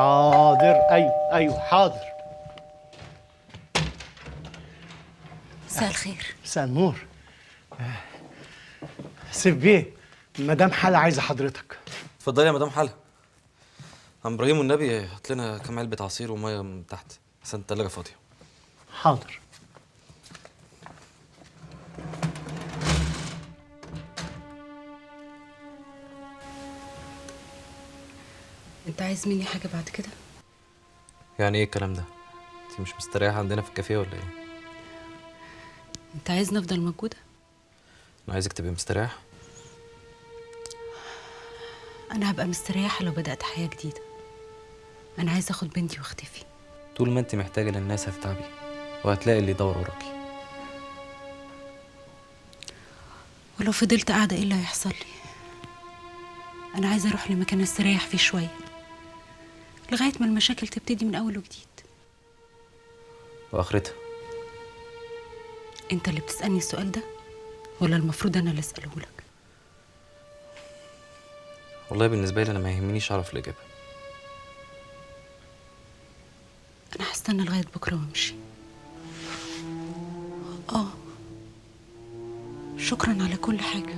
حاضر. ايوه حاضر. مساء الخير. مساء النور. سيف بيه، مدام حلا عايزه حضرتك. اتفضلي يا مدام حلا. عم ابراهيم والنبي هات لنا كام علبه عصير وميه من تحت عشان التلاجه فاضيه. حاضر. انت عايز مني حاجه بعد كده؟ يعني ايه الكلام ده؟ انت مش مستريحه عندنا في الكافيه ولا ايه؟ انت عايزني افضل موجوده؟ انا عايزك تبقي مستريحه. انا هبقى مستريحه لو بدات حياه جديده. انا عايزه اخد بنتي واختفي. طول ما انت محتاجه للناس هتتعبي وهتلاقي اللي يدور وراكي. ولو فضلت قاعده ايه اللي هيحصل لي؟ انا عايزه اروح لمكان استريح فيه شويه لغايه ما المشاكل تبتدي من اول وجديد. واخرتها؟ انت اللي بتسالني السؤال ده ولا المفروض انا اللي اساله لك؟ والله بالنسبه لي انا ما يهمنيش اعرف الاجابه. انا هستنى لغايه بكره وامشي. شكرا على كل حاجه.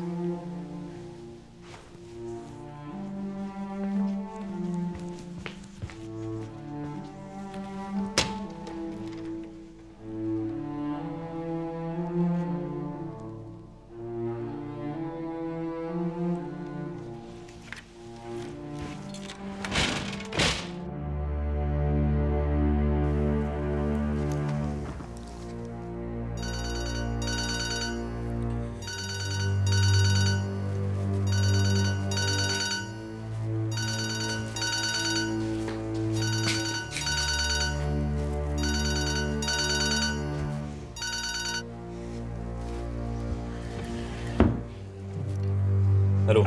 الو.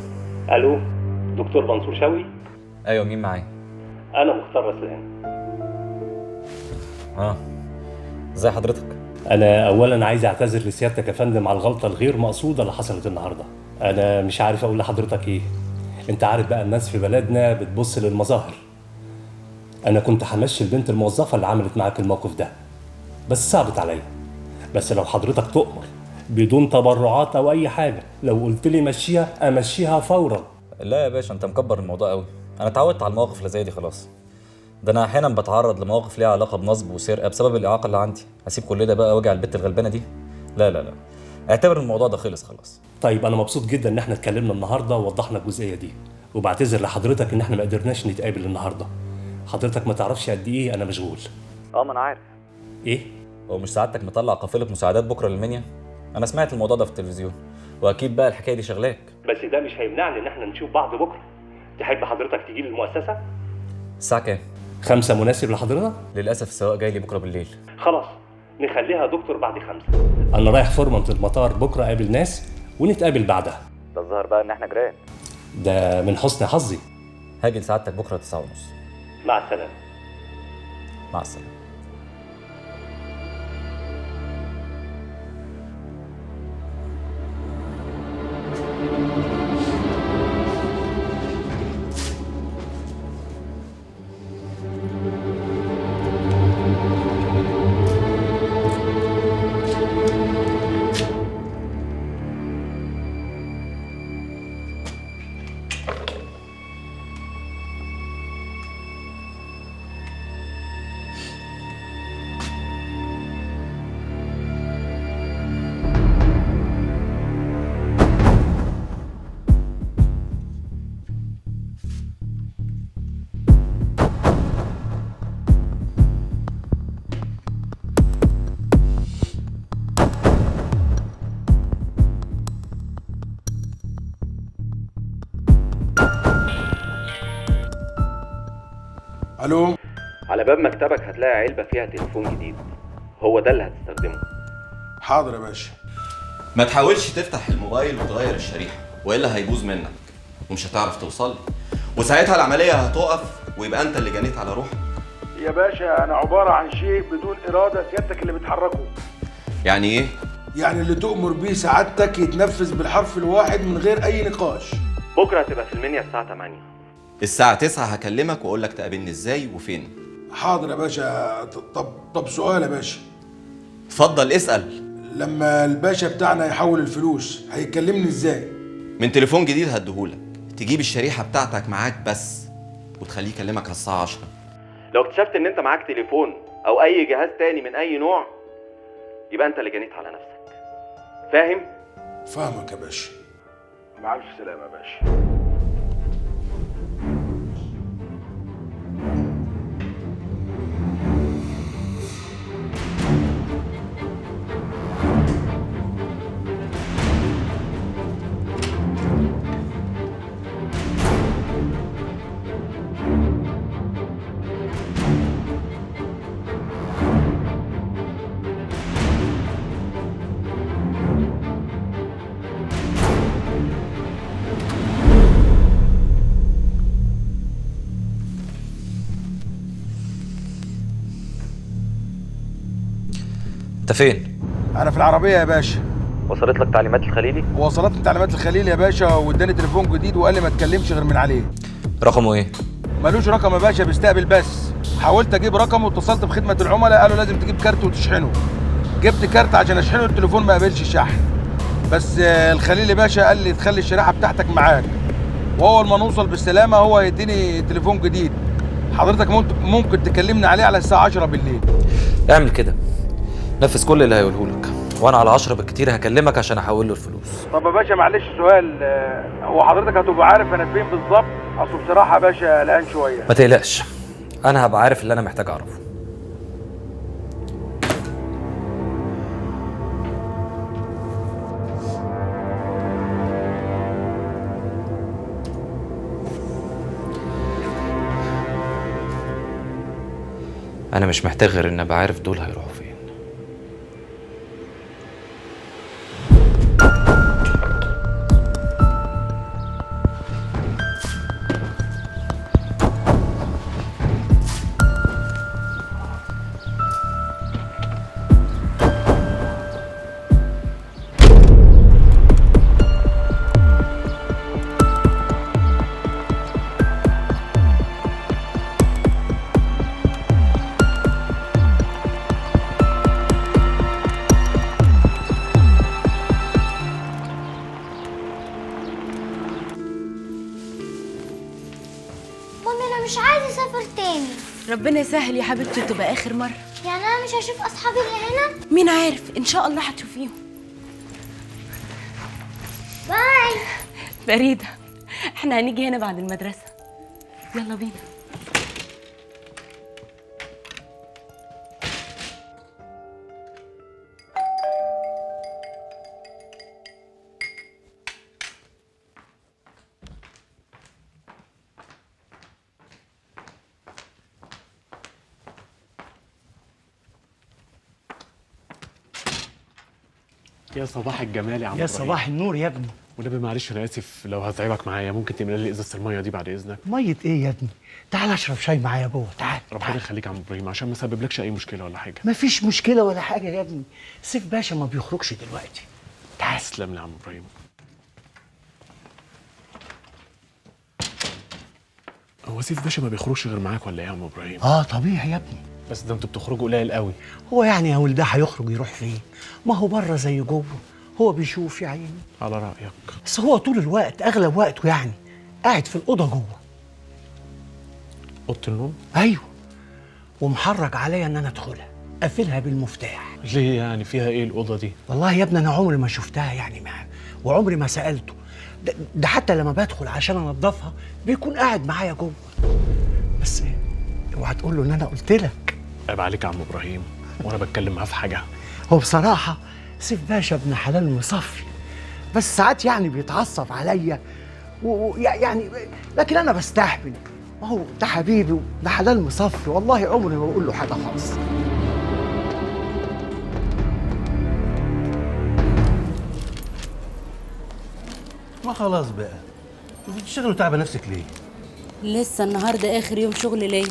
الو، دكتور منصور شوقي. ايوه، مين معايا؟ انا مختار رسلان. ازي حضرتك؟ أنا أولاً عايز أعتذر لسيادتك يا فندم على الغلطة الغير مقصودة اللي حصلت النهاردة. أنا مش عارف أقول لحضرتك إيه. أنت عارف بقى الناس في بلدنا بتبص للمظاهر. أنا كنت همشي البنت الموظفة اللي عملت معاك الموقف ده، بس صعبت عليا. بس لو حضرتك تؤمر بدون تبرعات أو أي حاجة، لو قلت لي مشيها أمشيها فوراً. لا يا باشا، انت مكبر الموضوع قوي. انا اتعودت على المواقف اللي زي دي خلاص. ده انا احيانا بتعرض لمواقف ليها علاقه بنصب وسرقه بسبب الاعاقه اللي عندي. هسيب كل ده بقى واجي على البت الغلبانه دي؟ لا لا لا، اعتبر الموضوع ده خلص خلاص. طيب أنا مبسوط جدا إن إحنا اتكلمنا النهاردة ووضحنا الجزئية دي، وبعتذر لحضرتك إن إحنا ما قدرناش نتقابل النهاردة. حضرتك ما تعرفش قد إيه أنا مشغول. ما انا عارف. إيه؟ هو مش سعادتك مطلع قافله مساعدات بكره للمنيا؟ انا سمعت الموضوع ده في التلفزيون، واكيد بقى الحكايه دي شغلاك. بس ده مش هيمنعني ان احنا نشوف بعض بكره. تحب حضرتك تيجي لي المؤسسه؟ الساعه كام؟ 5 مناسب لحضرتك؟ للاسف السواق جاي لي بكره بالليل. خلاص، نخليها دكتور بعد 5. أنا رايح فورمنت المطار بكرة أقابل ناس ونتقابل بعدها. ده الظاهر بقى ان احنا جيران. ده من حسن حظي. هاجي لسعادتك بكره 9:30. مع السلامه. مع السلامه. الو. على باب مكتبك هتلاقي علبه فيها تليفون جديد، هو ده اللي هتستخدمه. حاضر يا باشا. ما تحاولش تفتح الموبايل وتغير الشريحه، والا هيبوظ منك ومش هتعرف توصل لي، وساعتها العمليه هتقف ويبقى انت اللي جنيت على روحك. يا باشا انا عباره عن شيء بدون اراده سيادتك اللي بتحركه. يعني ايه؟ يعني اللي تؤمر بيه سعادتك يتنفذ بالحرف الواحد من غير اي نقاش. بكره هتبقى في المنيا الساعه 8. الساعة 9 هكلمك واقول لك تقابلني ازاي وفين. حاضر يا باشا. طب سؤال يا باشا، اتفضل اسأل. لما الباشا بتاعنا يحول الفلوس هيكلمني ازاي؟ من تليفون جديد هديهولك، تجيب الشريحة بتاعتك معاك بس، وتخليه يكلمك على الساعة 10. لو اكتشفت ان انت معاك تليفون او اي جهاز تاني من اي نوع، يبقى انت اللي جنيت على نفسك. فاهم؟ فاهمك يا باشا. مع الف سلامة يا باشا. انت فين؟ انا في العربية يا باشا. وصلت لك تعليمات الخليلي؟ وصلتني تعليمات الخليل يا باشا، واداني تليفون جديد وقال لي ما اتكلمش غير من عليه. رقمه ايه؟ ملوش رقم يا باشا، بيستقبل بس. حاولت اجيب رقمه واتصلت بخدمة العملاء، قالوا لازم تجيب كارت وتشحنه. جبت كارت عشان اشحنه، التليفون ما قابلش شحن. بس الخليل يا باشا قال لي تخلي الشريحة بتاعتك معاك، واول ما نوصل بالسلامة هو هيديني تليفون جديد. حضرتك ممكن تكلمني عليه على الساعة 10 بالليل. اعمل كده، نفذ كل اللي هيقوله لك، وانا على 10 بالكتير هكلمك عشان احول له الفلوس. طب يا باشا معلش سؤال، هو حضرتك هتبقى عارف انا فين بالظبط؟ اصل بصراحة يا باشا قلقان شوية. ما تقلقش، انا هبقى عارف اللي انا محتاج اعرفه. انا مش محتاج غير ان ابقى عارف دول هيروحوا فين. مش عايزة اسافر تاني. ربنا يسهل يا حبيبتي وتبقى اخر مره. يعني انا مش هشوف اصحابي اللي هنا؟ مين عارف، ان شاء الله هتشوفيهم. باي. فريده، احنا هنيجي هنا بعد المدرسه. يلا بينا. يا صباح الجمال يا عم يا إبراهيم. صباح النور يا ابني. ونبي معلش انا اسف لو هتعبك معايا، ممكن تملى لي ازازه الميه دي بعد اذنك؟ ميه ايه يا ابني؟ تعال اشرب شاي معايا جوه. تعال ربنا تعال. يخليك يا عم ابراهيم، عشان ما اسببلكش اي مشكله ولا حاجه. مفيش مشكله ولا حاجه يا ابني، سيف باشا ما بيخرجش دلوقتي. تعال. تسلم لي يا عم ابراهيم. هو سيف باشا ما بيخرجش غير معاك ولا ايه يا عم ابراهيم؟ طبيعي يا ابني. بس ده انتوا بتخرجوا قليل قوي. هو يعني يا ولده هيخرج يروح فين؟ ما هو بره زي جوه، هو بيشوف يا عيني. على رايك. بس هو طول الوقت اغلب وقته يعني قاعد في الاوضه جوه. اوضه النوم؟ ايوه، ومحرج عليا ان انا ادخلها، قافلها بالمفتاح. ليه يعني فيها ايه الاوضه دي؟ والله يا ابني انا عمري ما شفتها يعني معاه، وعمري ما سالته. ده حتى لما بدخل عشان انضفها بيكون قاعد معايا جوه. بس اوعى تقول له ان انا قلت لك. عيب عليك يا عم ابراهيم، وانا بتكلم معاه في حاجه. هو بصراحه سيف باشا ابن حلال مصفي، بس ساعات يعني بيتعصب عليا يعني، لكن انا بستحمل. ما هو ده حبيبي وده حلال مصفي، والله عمري ما بقول له حاجه خالص. ما خلاص بقى، انت بتشتغل وتعبى نفسك ليه؟ لسه النهارده اخر يوم شغل ليا،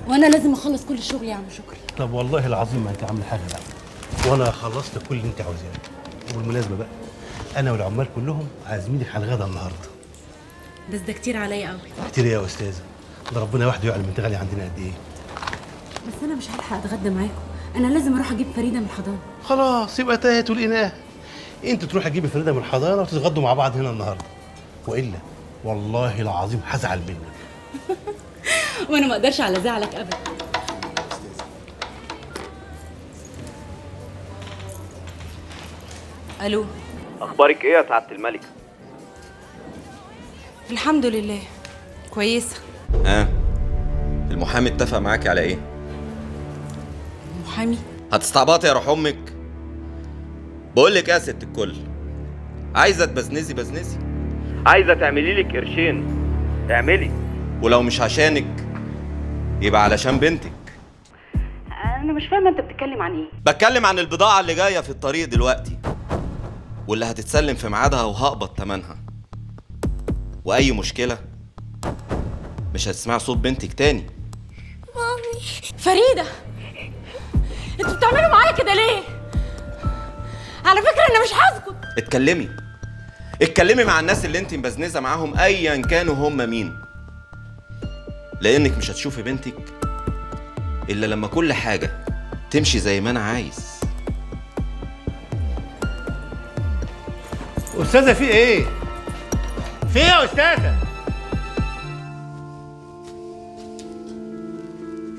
وانا لازم اخلص كل الشغل يا عم شكري. طب والله العظيم ما انت عامله حاجه بقى، وانا خلصت كل اللي انت عاوزاه. وبالمناسبه بقى، انا والعمال كلهم عازمينك على الغدا النهارده. بس ده كتير عليا قوي. كتير ايه يا استاذه؟ ده ربنا وحده يعلم انت غالي عندنا قد ايه. بس انا مش هلحق اتغدى معاكم، انا لازم اروح اجيب فريده من الحضانه. خلاص يبقى تاهت ولقيناها. انت تروحي تجيبي فريده من الحضانه وتتغدوا مع بعض هنا النهارده، والا والله العظيم هزعل منك. وانا ما اقدرش على زعلك ابدا. الو. اخبارك ايه يا سعاده الملك؟ الحمد لله كويسه. المحامي اتفق معاكي على ايه؟ محامي؟ هتستعبطي يا روح امك؟ بقول لك ايه يا ست الكل، عايزه تبزنزي بزنزي، عايزه تعملي لك قرشين اعملي، ولو مش عشانك يبقى علشان بنتك. انا مش فاهمه انت بتتكلم عن ايه. بتكلم عن البضاعه اللي جايه في الطريق دلوقتي، واللي هتتسلم في ميعادها وهقبض تمنها، واي مشكله مش هتسمعي صوت بنتك تاني. مامي. فريده، انتوا بتعملوا معايا كده ليه؟ على فكره انا مش هسكت. اتكلمي مع الناس اللي انت مبزنزه معاهم ايا كانوا هم مين، لانك مش هتشوفي بنتك الا لما كل حاجه تمشي زي ما انا عايز. استاذه في ايه؟ في ايه يا استاذه؟